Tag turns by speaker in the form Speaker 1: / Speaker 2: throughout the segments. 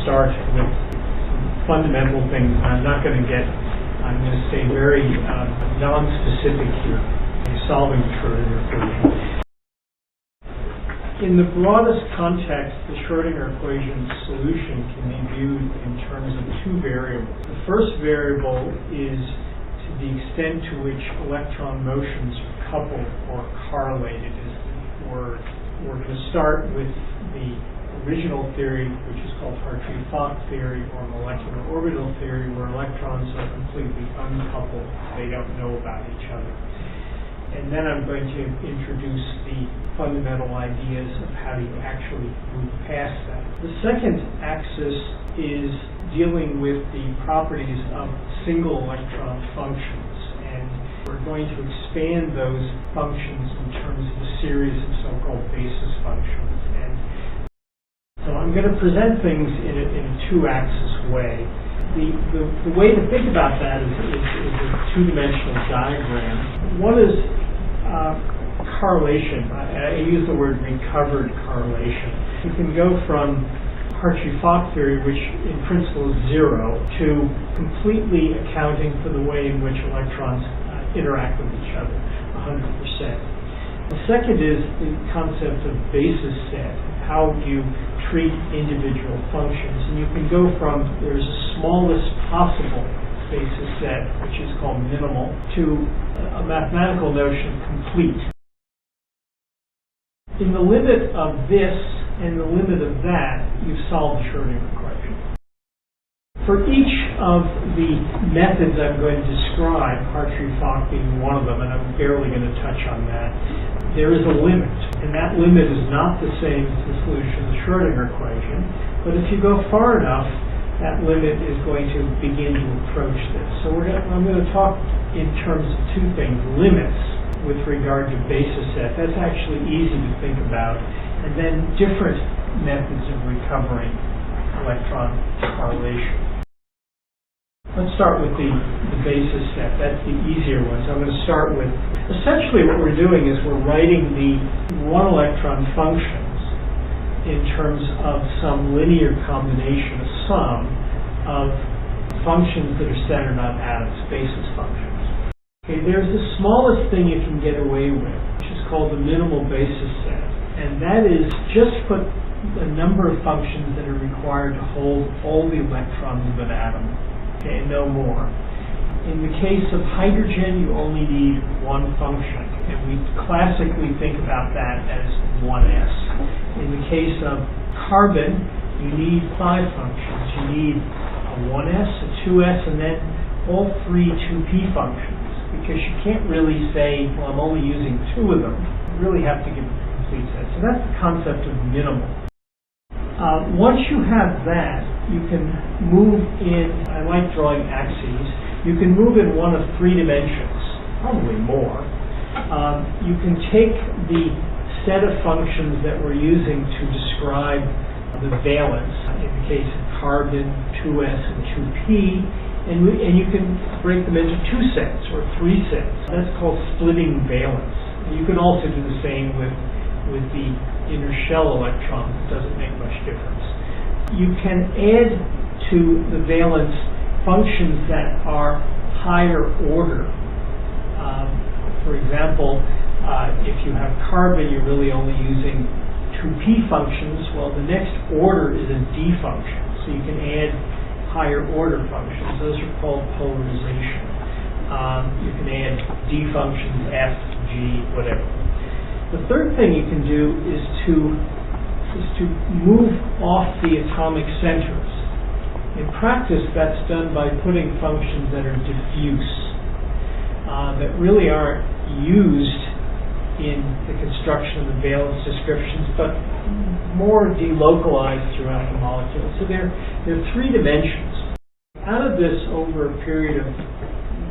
Speaker 1: start with some fundamental things. I'm going to stay very non-specific here in solving the Schrodinger equation. In the broadest context, the Schrodinger equation solution can be viewed in terms of two variables. The first variable is to the extent to which electron motions are coupled or correlated is the word. We're going to start with the original theory, which is called Hartree-Fock theory or molecular orbital theory, where electrons are completely uncoupled. They don't know about each other. And then I'm going to introduce the fundamental ideas of how to actually move past that. The second axis is dealing with the properties of single electron functions. And we're going to expand those functions in terms of a series of so-called basis functions. And so I'm going to present things in a two-axis way. The way to think about that is a two-dimensional diagram. One is correlation. I use the word recovered correlation. You can go from Hartree-Fock theory, which in principle is zero, to completely accounting for the way in which electrons interact with each other, 100%. The second is the concept of basis set. How do you treat individual functions? And you can go from there's a smallest possible basis set, which is called minimal, to a mathematical notion of complete. In the limit of this and the limit of that, you've solved the Schrodinger equation. For each of the methods I'm going to describe, Hartree-Fock being one of them, and I'm barely going to touch on that, there is a limit, and that limit is not the same as the solution of the Schrodinger equation, but if you go far enough, that limit is going to begin to approach this. So I'm going to talk in terms of two things. Limits with regard to basis set. That's actually easy to think about. And then different methods of recovering electron correlation. Let's start with the basis set. That's the easier one. So I'm going to start with, essentially what we're doing is we're writing the one electron functions in terms of some linear combination, a sum of functions that are centered on atoms, basis functions. Okay, there's the smallest thing you can get away with, which is called the minimal basis set. And that is just put a number of functions that are required to hold all the electrons of an atom, okay, no more. In the case of hydrogen, you only need one function, and we classically think about that as 1s. In the case of carbon, you need 5 functions. You need a 1s, a 2s, and then all 3 2p functions, because you can't really say, well, I'm only using 2 of them. You really have to give a complete set. So that's the concept of minimal. Once you have that, you can move in, I like drawing axes, you can move in one of 3 dimensions, probably more. You can take the set of functions that we're using to describe the valence, in the case of carbon, 2s and 2p, and you can break them into 2 sets or 3 sets. That's called splitting valence. And you can also do the same with the inner shell electron. It doesn't make much difference. You can add to the valence functions that are higher order. For example, if you have carbon, you're really only using 2p functions. Well, the next order is a d function. So you can add higher order functions. Those are called polarization. You can add d functions, f, g, whatever. The third thing you can do is to move off the atomic centers. In practice, that's done by putting functions that are diffuse, that really aren't used in the construction of the valence descriptions, but more delocalized throughout the molecule. So there are 3 dimensions. Out of this, over a period of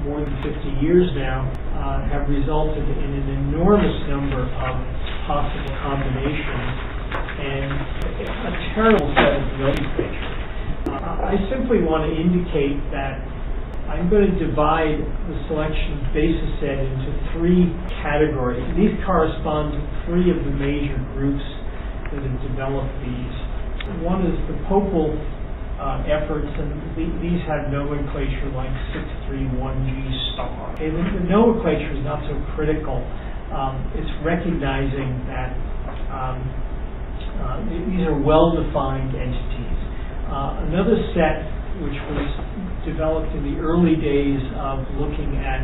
Speaker 1: more than 50 years now, have resulted in an enormous number of possible combinations and a terrible set of nomenclature. I simply want to indicate that I'm going to divide the selection of basis set into 3 categories. These correspond to 3 of the major groups that have developed these. One is the Popel efforts, and these have nomenclature like 631G star. Okay, the nomenclature is not so critical. It's recognizing that these are well-defined entities. Another set, which was developed in the early days of looking at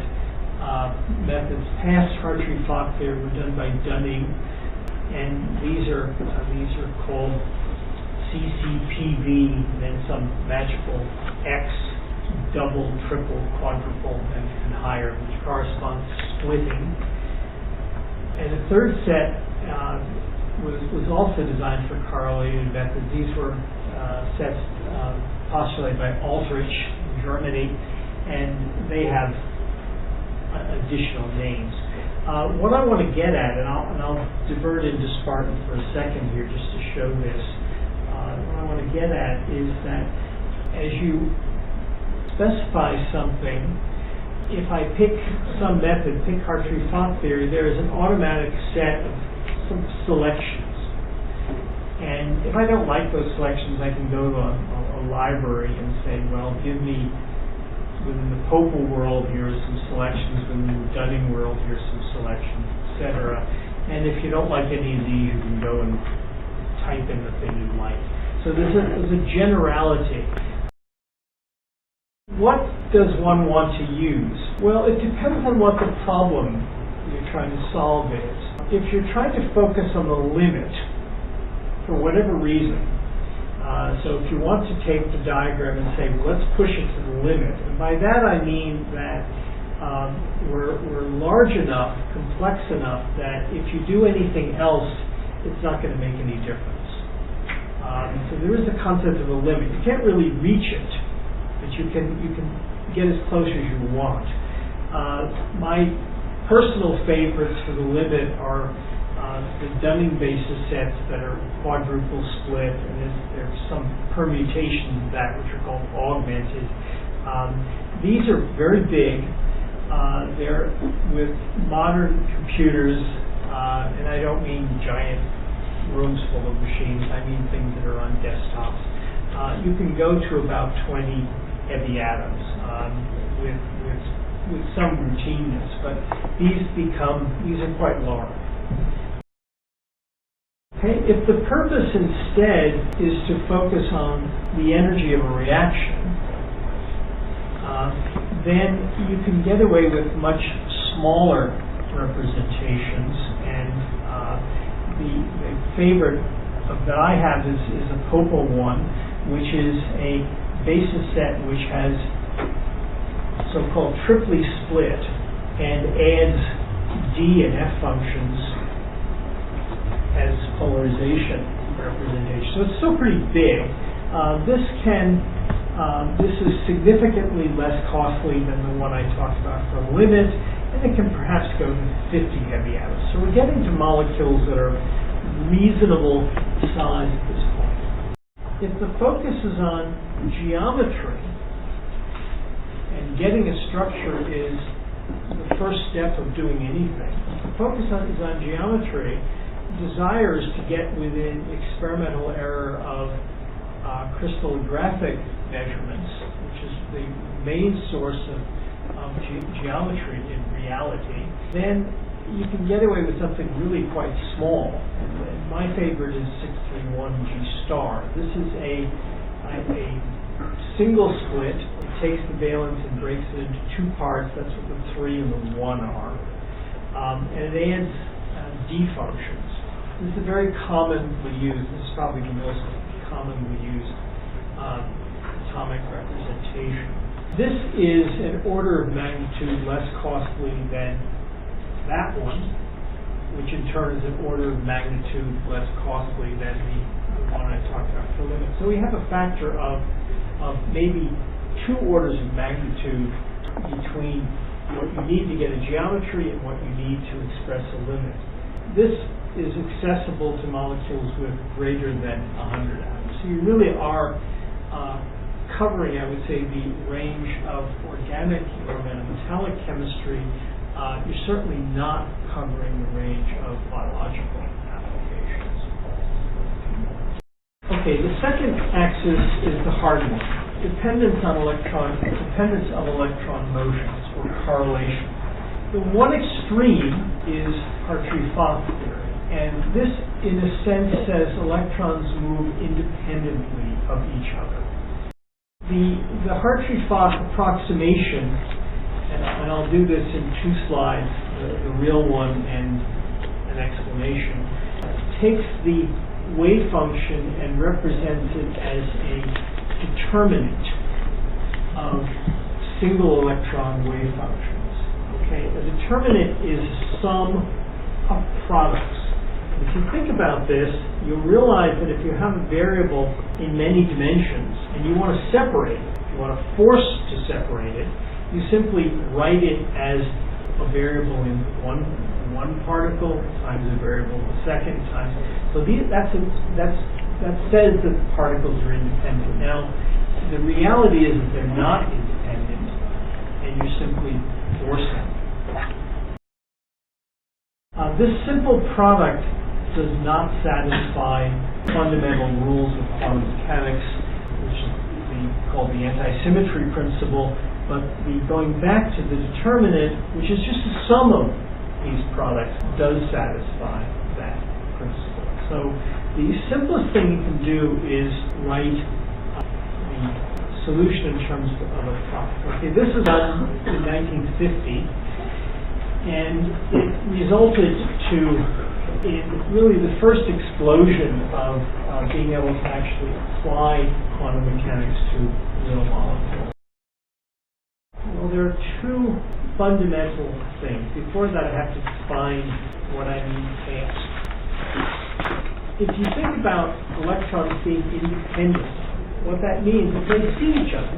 Speaker 1: methods past Hartree-Fock theory, were done by Dunning, and these are called CCPV, and then some magical X, double, triple, quadruple, and higher, which corresponds to splitting. And the third set was also designed for correlated methods. These were sets postulated by Aldrich in Germany, and they have additional names. What I want to get at, and I'll divert into Spartan for a second here just to show this. What I want to get at is that as you specify something, if I pick some method, pick Hartree-Fock theory, there is an automatic set of some selections. And if I don't like those selections, I can go to a library and say, well, give me, within the Popal world, here are some selections, within the Dunning world, here's some selections, etc. And if you don't like any of these, you can go and type in the thing you like. So there's a generality. What does one want to use? Well, it depends on what the problem you're trying to solve is. If you're trying to focus on the limit, for whatever reason, so if you want to take the diagram and say, well, let's push it to the limit, and by that I mean that we're large enough, complex enough, that if you do anything else, it's not going to make any difference. So there is the concept of a limit. You can't really reach it, but you can get as close as you want. My personal favorites for the limit are the Dunning basis sets that are quadruple split, and there's some permutations of that which are called augmented. These are very big. They're with modern computers, and I don't mean giant rooms full of machines. I mean things that are on desktops. You can go to about 20 heavy atoms with some routineness, but these are quite large. Okay, if the purpose instead is to focus on the energy of a reaction, then you can get away with much smaller representations, and the favorite that I have is a Popal one, which is a basis set which has so-called triply split and adds D and F functions as polarization representation. So it's still pretty big. This is significantly less costly than the one I talked about for the limit, and it can perhaps go to 50 heavy atoms. So we're getting to molecules that are reasonable size at this point. If the focus is on geometry, and getting a structure is the first step of doing anything, if the focus is on geometry, desire is to get within experimental error of crystallographic measurements, which is the main source of geometry in reality. Then you can get away with something really quite small. And my favorite is 631G star. This is a single split. It takes the valence and breaks it into two parts. That's what the 3 and the 1 are. And it adds D functions. This is a very commonly used, this is probably the most commonly used atomic representation. This is an order of magnitude less costly than that one, which in turn is an order of magnitude less costly than the one I talked about for limit. So we have a factor of maybe 2 orders of magnitude between what you need to get a geometry and what you need to express a limit. This is accessible to molecules with greater than 100 atoms. So you really are covering, I would say, the range of organic or metallic chemistry. You're certainly not covering the range of biological applications. Okay, the second axis is the hard one. Dependence of electron motions, or correlation. The one extreme is Hartree-Fock theory, and this, in a sense, says electrons move independently of each other. The Hartree-Fock approximation, and I'll do this in 2 slides, the real one and an explanation, takes the wave function and represents it as a determinant of single electron wave functions. Okay, a determinant is a sum of products. If you think about this, you'll realize that if you have a variable in many dimensions and you want to separate it, you want to force to separate it, you simply write it as a variable in one particle times a variable in the second times. So that says that the particles are independent. Now, the reality is that they're not independent, and you're simply forcing. This simple product does not satisfy fundamental rules of quantum mechanics, which is called the anti-symmetry principle, but going back to the determinant, which is just a sum of these products, does satisfy that principle. So the simplest thing you can do is write the solution in terms of a product. Okay, this was done in 1950, and it resulted in really the first explosion of being able to actually apply quantum mechanics to real molecules. Well, there are 2 fundamental things. Before that, I have to define what I mean fast. If you think about electrons being independent, what that means is they see each other,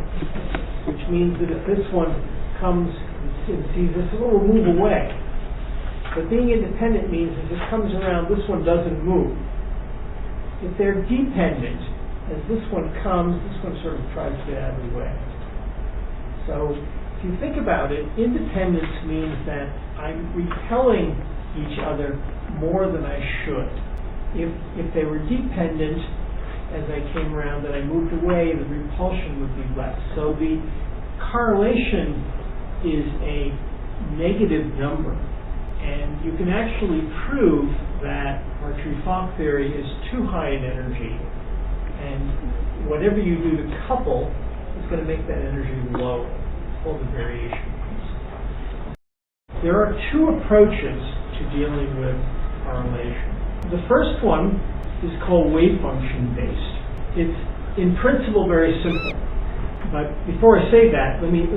Speaker 1: which means that if this one comes and sees this, it will move away. But being independent means as it comes around, this one doesn't move. If they're dependent, as this one comes, this one sort of tries to get out of the way. So if you think about it, independence means that I'm repelling each other more than I should. If they were dependent, as I came around and I moved away, the repulsion would be less. So the correlation is a negative number. And you can actually prove that Hartree-Fock theory is too high in energy. And whatever you do to couple is going to make that energy low. It's called the variation principle. There are 2 approaches to dealing with correlation. The first one is called wave function based. It's in principle very simple. But before I say that, let me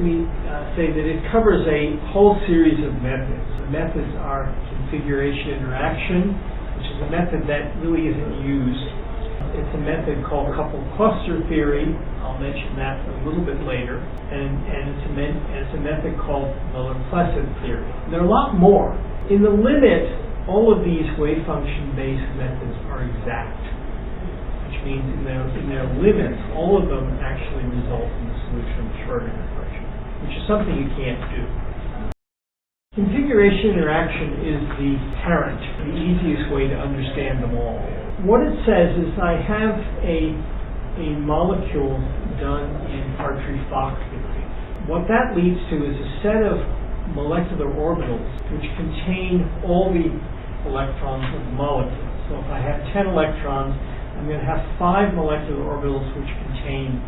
Speaker 1: say that it covers a whole series of methods. The methods are configuration interaction, which is a method that really isn't used. It's a method called coupled cluster theory. I'll mention that a little bit later. And it's a method called Miller-Plesset theory. There are a lot more. In the limit, all of these wave function-based methods are exact, which means in their limits, all of them actually result in the solution of the Schrodinger equation, which is something you can't do. Configuration interaction is the parent, the easiest way to understand them all. What it says is I have a molecule done in Hartree-Fock theory. What that leads to is a set of molecular orbitals which contain all the electrons of the molecule. So if I have 10 electrons, I'm going to have 5 molecular orbitals which contain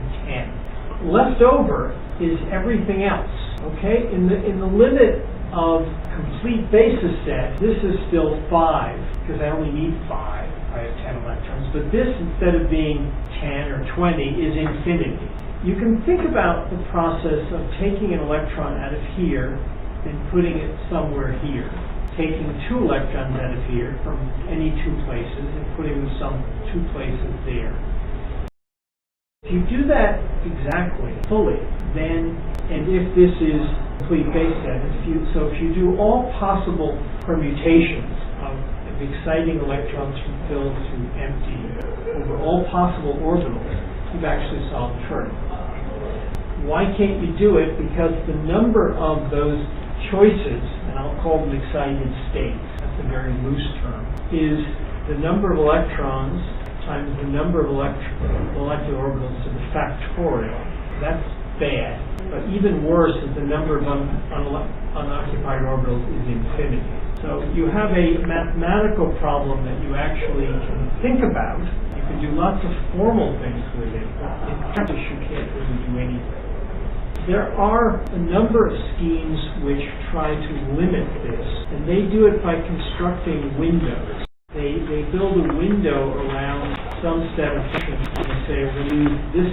Speaker 1: 10. Left over is everything else. Okay? In the limit of complete basis set, this is still 5 because I only need 5. I have 10 electrons. But this, instead of being 10 or 20, is infinity. You can think about the process of taking an electron out of here and putting it somewhere here. Taking 2 electrons out of here from any 2 places and putting them some 2 places there. If you do that exactly, fully, then, and if this is complete base set, if you do all possible permutations of exciting electrons from filled to empty over all possible orbitals, you've actually solved Schrodinger. Why can't you do it? Because the number of those choices, and I'll call them excited states, that's a very loose term, is the number of electrons times the number of molecular orbitals to the factorial. That's bad. But even worse is the number of unoccupied orbitals is infinity. So you have a mathematical problem that you actually can think about. You can do lots of formal things with it, but in practice you can't really do anything. There are a number of schemes which try to limit this, and they do it by constructing windows. They build a window around some set of functions, and they say we'll use this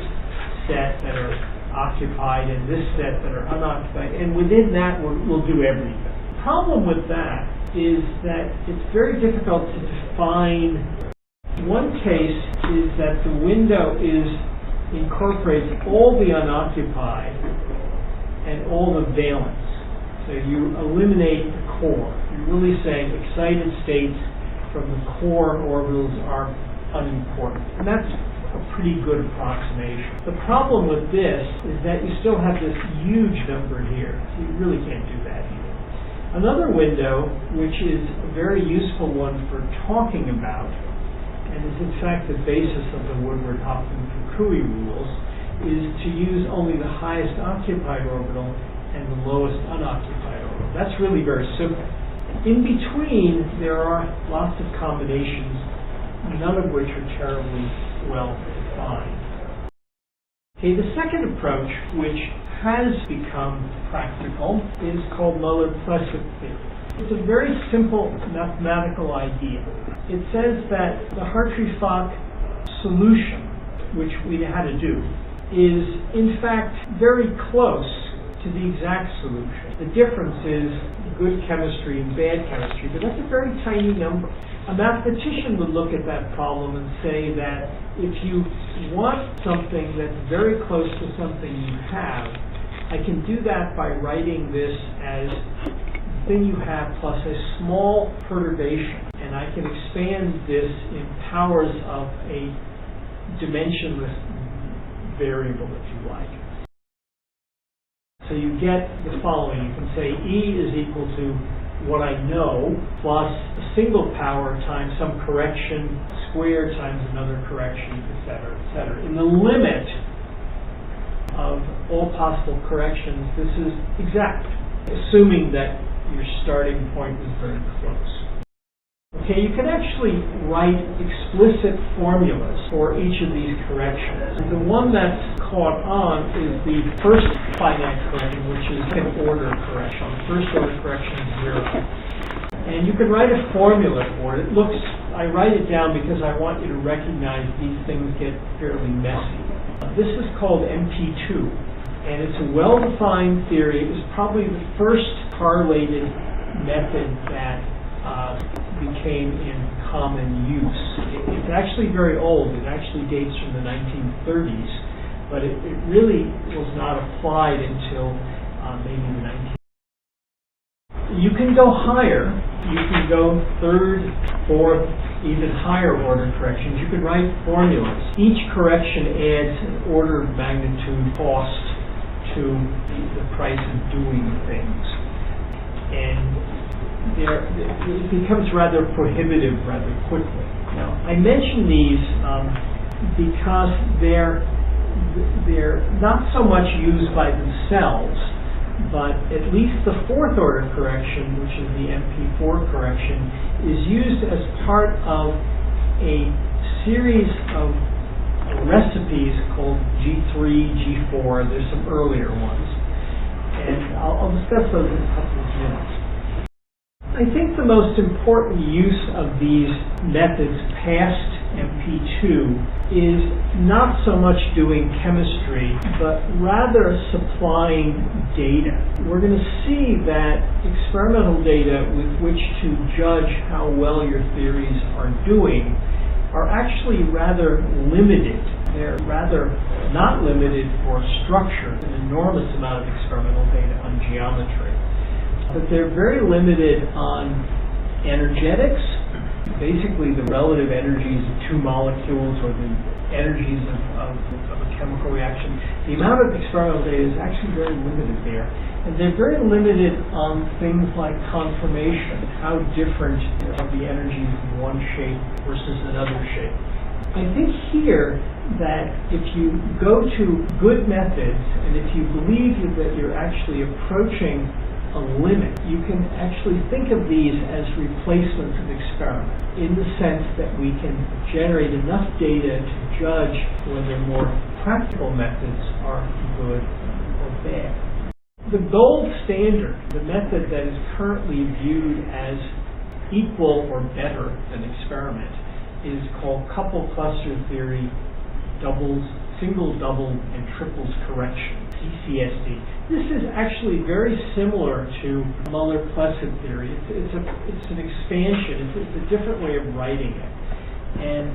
Speaker 1: set that are occupied and this set that are unoccupied, and within that we'll do everything. The problem with that is that it's very difficult to define. One case is that the window incorporates all the unoccupied and all the valence. So you eliminate the core. You're really saying excited states from the core orbitals are unimportant. And that's a pretty good approximation. The problem with this is that you still have this huge number here. So you really can't do that either. Another window, which is a very useful one for talking about, and is in fact the basis of the Woodward-Hopkins-Fukui rules, is to use only the highest occupied orbital and the lowest unoccupied orbital. That's really very simple. In between, there are lots of combinations, none of which are terribly well defined. Okay, the second approach, which has become practical, is called Muller-Plesset theory. It's a very simple mathematical idea. It says that the Hartree-Fock solution, which we had to do, is in fact very close to the exact solution. The difference is good chemistry and bad chemistry, but that's a very tiny number. A mathematician would look at that problem and say that if you want something that's very close to something you have, I can do that by writing this as the thing you have plus a small perturbation, and I can expand this in powers of a dimensionless variable, if you like. So you get the following. You can say E is equal to what I know plus a single power times some correction squared times another correction, etc., etc. In the limit of all possible corrections, this is exact, assuming that your starting point is very close. Okay, you can actually write explicit formulas for each of these corrections. The one that's caught on is the first finite correction, which is an order correction. The first order correction is 0. And you can write a formula for it. I write it down because I want you to recognize these things get fairly messy. This is called MP2, and it's a well-defined theory. It was probably the first correlated method that became in common use. It's actually very old. It actually dates from the 1930s, but it really was not applied until maybe the 1930s. You can go higher. You can go third, fourth, even higher order corrections. You can write formulas. Each correction adds an order of magnitude cost to the price of doing things. And it becomes rather prohibitive rather quickly. Now, I mention these because they're not so much used by themselves, but at least the fourth order correction, which is the MP4 correction, is used as part of a series of recipes called G3, G4. There's some earlier ones, and I'll discuss those in a couple of minutes. I think the most important use of these methods past MP2 is not so much doing chemistry, but rather supplying data. We're going to see that experimental data with which to judge how well your theories are doing are actually rather limited. They're rather not limited for structure, an enormous amount of experimental data on geometry. But they're very limited on energetics, basically the relative energies of two molecules or the energies of a chemical reaction. The amount of experimental data is actually very limited there. And they're very limited on things like conformation, how different are the energies of one shape versus another shape. I think here that if you go to good methods, and if you believe that you're actually approaching a limit, you can actually think of these as replacements of experiments, in the sense that we can generate enough data to judge whether more practical methods are good or bad. The gold standard, the method that is currently viewed as equal or better than experiment, is called couple cluster theory, single, double, and triples correction, CCSD. This is actually very similar to Muller-Plesset theory. It's an expansion. It's a different way of writing it. And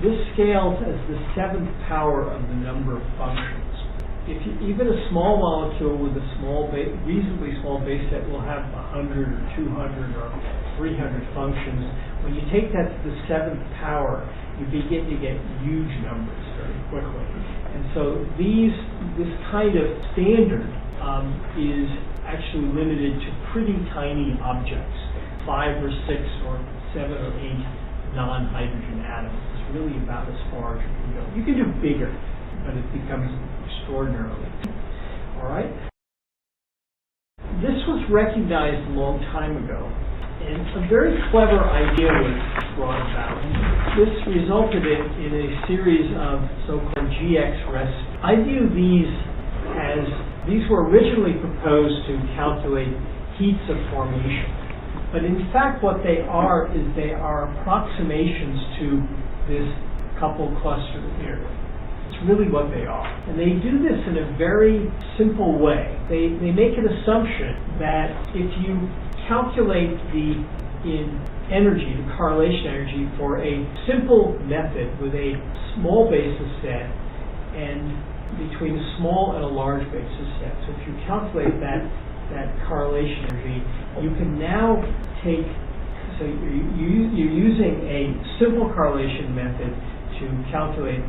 Speaker 1: this scales as the 7th power of the number of functions. Even a small molecule with a reasonably small base set will have 100 or 200 or 300 functions. When you take that to the 7th power, you begin to get huge numbers very quickly. And so this kind of standard is actually limited to pretty tiny objects, 5 or 6 or 7 or 8 non-hydrogen atoms. It's really about as far as you can go. You can do bigger, but it becomes extraordinarily. All right? This was recognized a long time ago, and a very clever idea was brought about. This resulted in a series of so-called GX recipes. I view these were originally proposed to calculate heats of formation, but in fact what they are is they are approximations to this couple cluster theory. It's really what they are. And they do this in a very simple way. They make an assumption that if you calculate the correlation energy for a simple method with a small basis set and between a small and a large basis set. So if you calculate that correlation energy, you can now you're using a simple correlation method to calculate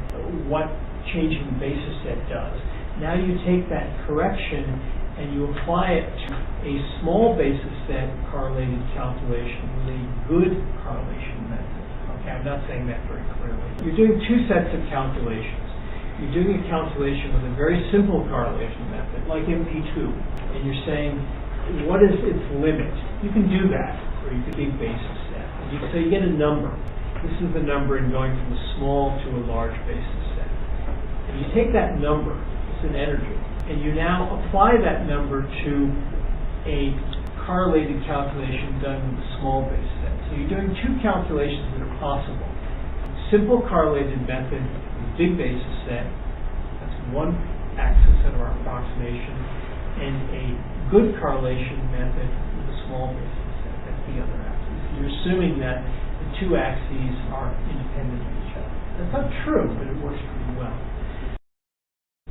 Speaker 1: what changing the basis set does. Now you take that correction and you apply it to a small basis set correlated calculation with a good correlation method. Okay, I'm not saying that very clearly. You're doing two sets of calculations. You're doing a calculation with a very simple correlation method, like MP2, and you're saying, what is its limit? You can do that for a big basis set. So you get a number. This is the number in going from a small to a large basis set. And you take that number, it's an energy, and you now apply that number to a correlated calculation done with a small base set. So you're doing two calculations that are possible. Simple correlated method with big basis set, that's one axis of our approximation, and a good correlation method with a small basis set, that's the other axis. You're assuming that the two axes are independent of each other. That's not true, but it works pretty well.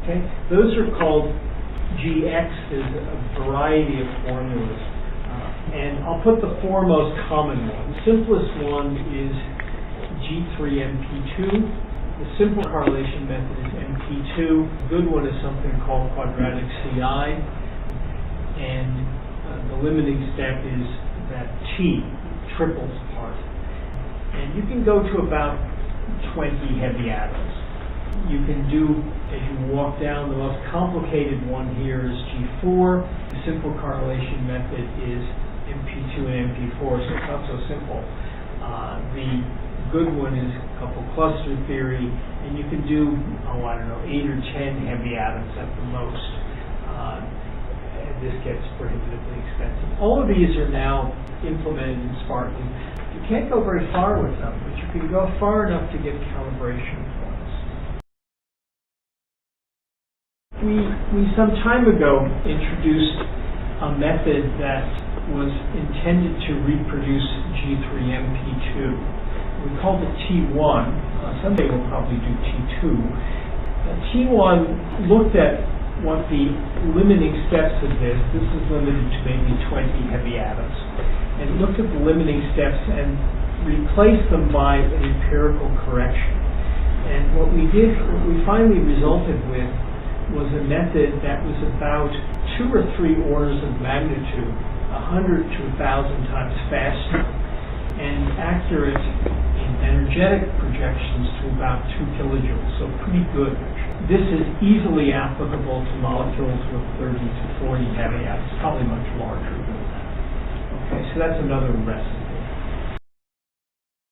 Speaker 1: Okay, those are called GX. There's a variety of formulas, and I'll put the four most common ones. The simplest one is G3MP2. The simple correlation method is MP2. The good one is something called quadratic CI, and the limiting step is that T, triples part. And you can go to about 20 heavy atoms. You can do, as you walk down, the most complicated one here is G4. The simple correlation method is MP2 and MP4, so it's not so simple. The good one is couple cluster theory, and you can do, 8 or 10 heavy atoms at the most. And this gets prohibitively expensive. All of these are now implemented in Spartan. You can't go very far with them, but you can go far enough to get calibration points. We some time ago introduced a method that was intended to reproduce G3MP2. We called it T1. Someday we'll probably do T2. T1 looked at what the limiting steps of this is limited to maybe 20 heavy atoms, and looked at the limiting steps and replaced them by an empirical correction. And what we finally resulted with was a method that was about 2 or 3 orders of magnitude, 100 to 1,000 times faster, and accurate in energetic projection projections to about 2 kilojoules, so pretty good. This is easily applicable to molecules with 30 to 40 heavy atoms, probably much larger than that. Okay, so that's another recipe.